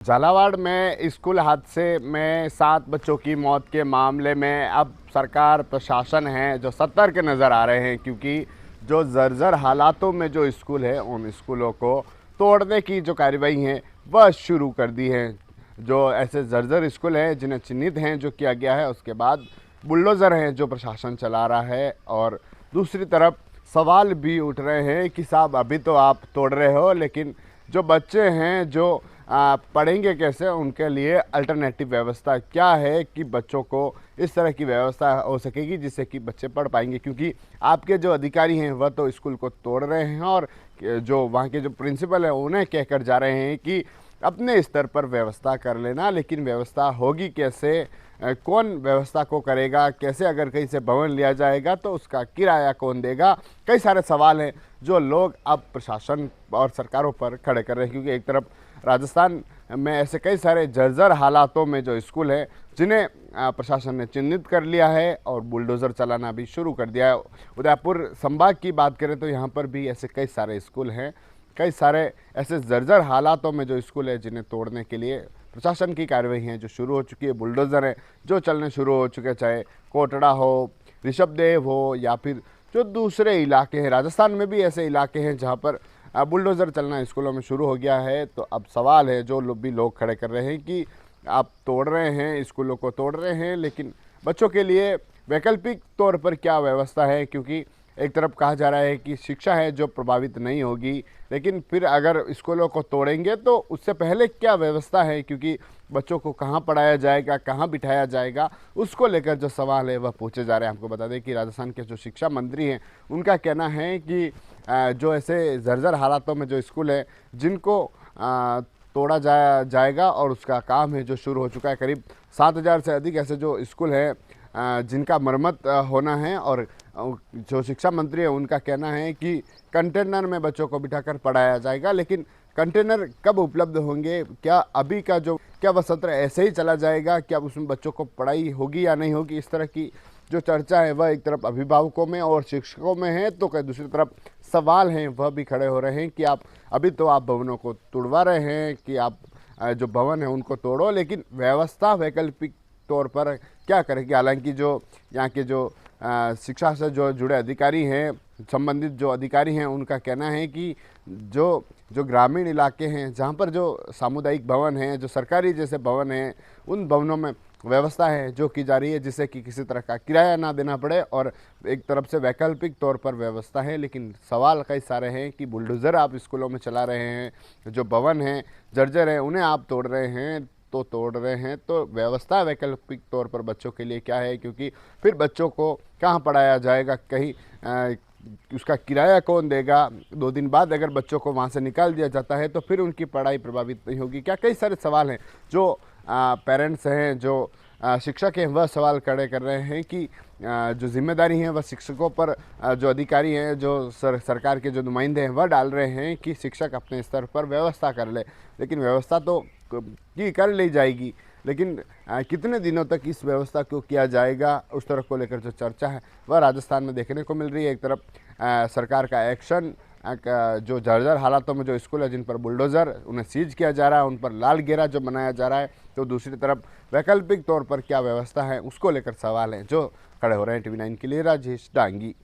झालावाड़ में स्कूल हादसे में 7 बच्चों की मौत के मामले में अब सरकार प्रशासन है जो सतर्क नज़र आ रहे हैं, क्योंकि जो जर्जर हालातों में जो स्कूल है उन स्कूलों को तोड़ने की जो कार्रवाई है वह शुरू कर दी है। जो ऐसे जर्जर स्कूल हैं जिन्हें चिन्हित हैं जो किया गया है, उसके बाद बुलडोज़र हैं जो प्रशासन चला रहा है। और दूसरी तरफ सवाल भी उठ रहे हैं कि साहब अभी तो आप तोड़ रहे हो, लेकिन जो बच्चे हैं जो पढ़ेंगे कैसे, उनके लिए अल्टरनेटिव व्यवस्था क्या है कि बच्चों को इस तरह की व्यवस्था हो सकेगी जिससे कि बच्चे पढ़ पाएंगे। क्योंकि आपके जो अधिकारी हैं वह तो स्कूल को तोड़ रहे हैं और जो वहाँ के जो प्रिंसिपल हैं उन्हें कहकर जा रहे हैं कि अपने स्तर पर व्यवस्था कर लेना, लेकिन व्यवस्था होगी कैसे, कौन व्यवस्था को करेगा, कैसे अगर कहीं से भवन लिया जाएगा तो उसका किराया कौन देगा। कई सारे सवाल हैं जो लोग अब प्रशासन और सरकारों पर खड़े कर रहे हैं, क्योंकि एक तरफ राजस्थान में ऐसे कई सारे जर्जर हालातों में जो स्कूल है जिन्हें प्रशासन ने चिन्हित कर लिया है और बुलडोज़र चलाना भी शुरू कर दिया है। उदयपुर संभाग की बात करें तो यहाँ पर भी ऐसे कई सारे स्कूल हैं, कई सारे ऐसे जर्जर हालातों में जो स्कूल है जिन्हें तोड़ने के लिए प्रशासन की कार्रवाई है जो शुरू हो चुकी है। बुलडोज़र है जो चलने शुरू हो चुके हैं, चाहे कोटड़ा हो, ऋषभदेव हो या फिर जो दूसरे इलाके हैं। राजस्थान में भी ऐसे इलाके हैं जहाँ पर बुलडोज़र चलना स्कूलों में शुरू हो गया है। तो अब सवाल है जो लोग खड़े कर रहे हैं कि आप तोड़ रहे हैं, स्कूलों को तोड़ रहे हैं, लेकिन बच्चों के लिए वैकल्पिक तौर पर क्या व्यवस्था है। क्योंकि एक तरफ कहा जा रहा है कि शिक्षा है जो प्रभावित नहीं होगी, लेकिन फिर अगर स्कूलों को तोड़ेंगे तो उससे पहले क्या व्यवस्था है, क्योंकि बच्चों को कहाँ पढ़ाया जाएगा, कहाँ बिठाया जाएगा, उसको लेकर जो सवाल है वह पूछे जा रहे हैं। आपको बता दें कि राजस्थान के जो शिक्षा मंत्री हैं उनका कहना है कि जो ऐसे जर्जर हालातों में जो स्कूल है जिनको तोड़ा जाएगा और उसका काम है जो शुरू हो चुका है। करीब 7,000 से अधिक ऐसे जो स्कूल हैं जिनका मरम्मत होना है। और जो शिक्षा मंत्री है उनका कहना है कि कंटेनर में बच्चों को बिठाकर पढ़ाया जाएगा, लेकिन कंटेनर कब उपलब्ध होंगे, क्या अभी का जो क्या वह सत्र ऐसे ही चला जाएगा, क्या उसमें बच्चों को पढ़ाई होगी या नहीं होगी, इस तरह की जो चर्चा है वह एक तरफ अभिभावकों में और शिक्षकों में है। तो दूसरी तरफ सवाल हैं वह भी खड़े हो रहे हैं कि आप अभी तो आप भवनों को तोड़वा रहे हैं कि आप जो भवन है उनको तोड़ो, लेकिन व्यवस्था वैकल्पिक तौर पर क्या करेगी। हालांकि जो यहाँ के जो शिक्षा से जो जुड़े अधिकारी हैं, संबंधित जो अधिकारी हैं, उनका कहना है कि जो ग्रामीण इलाके हैं जहाँ पर जो सामुदायिक भवन हैं, जो सरकारी जैसे भवन हैं, उन भवनों में व्यवस्था है जो की जा रही है जिससे कि किसी तरह का किराया ना देना पड़े और एक तरफ से वैकल्पिक तौर पर व्यवस्था है। लेकिन सवाल कई सारे हैं कि बुलडोज़र आप स्कूलों में चला रहे हैं, जो भवन हैं जर्जर हैं उन्हें आप तोड़ रहे हैं तो व्यवस्था वैकल्पिक तौर पर बच्चों के लिए क्या है, क्योंकि फिर बच्चों को कहाँ पढ़ाया जाएगा, कहीं उसका किराया कौन देगा। 2 दिन बाद अगर बच्चों को वहाँ से निकाल दिया जाता है तो फिर उनकी पढ़ाई प्रभावित नहीं होगी क्या। कई सारे सवाल हैं जो पेरेंट्स हैं, जो शिक्षक हैं, वह सवाल खड़े कर रहे हैं कि जो जिम्मेदारी है वह शिक्षकों पर, जो अधिकारी हैं, जो सरकार के जो नुमाइंदे हैं वह डाल रहे हैं कि शिक्षक अपने स्तर पर व्यवस्था कर ले। लेकिन व्यवस्था तो की कर ली जाएगी, लेकिन कितने दिनों तक इस व्यवस्था को किया जाएगा, उस तरफ को लेकर जो चर्चा है वह राजस्थान में देखने को मिल रही है। एक तरफ सरकार का एक्शन, जो जर्जर हालातों में जो स्कूल है जिन पर बुलडोज़र उन्हें सीज किया जा रहा है, उन पर लाल घेरा जो बनाया जा रहा है, तो दूसरी तरफ वैकल्पिक तौर पर क्या व्यवस्था है उसको लेकर सवाल हैं जो खड़े हो रहे हैं। TV9 के लिए राजेश डांगी।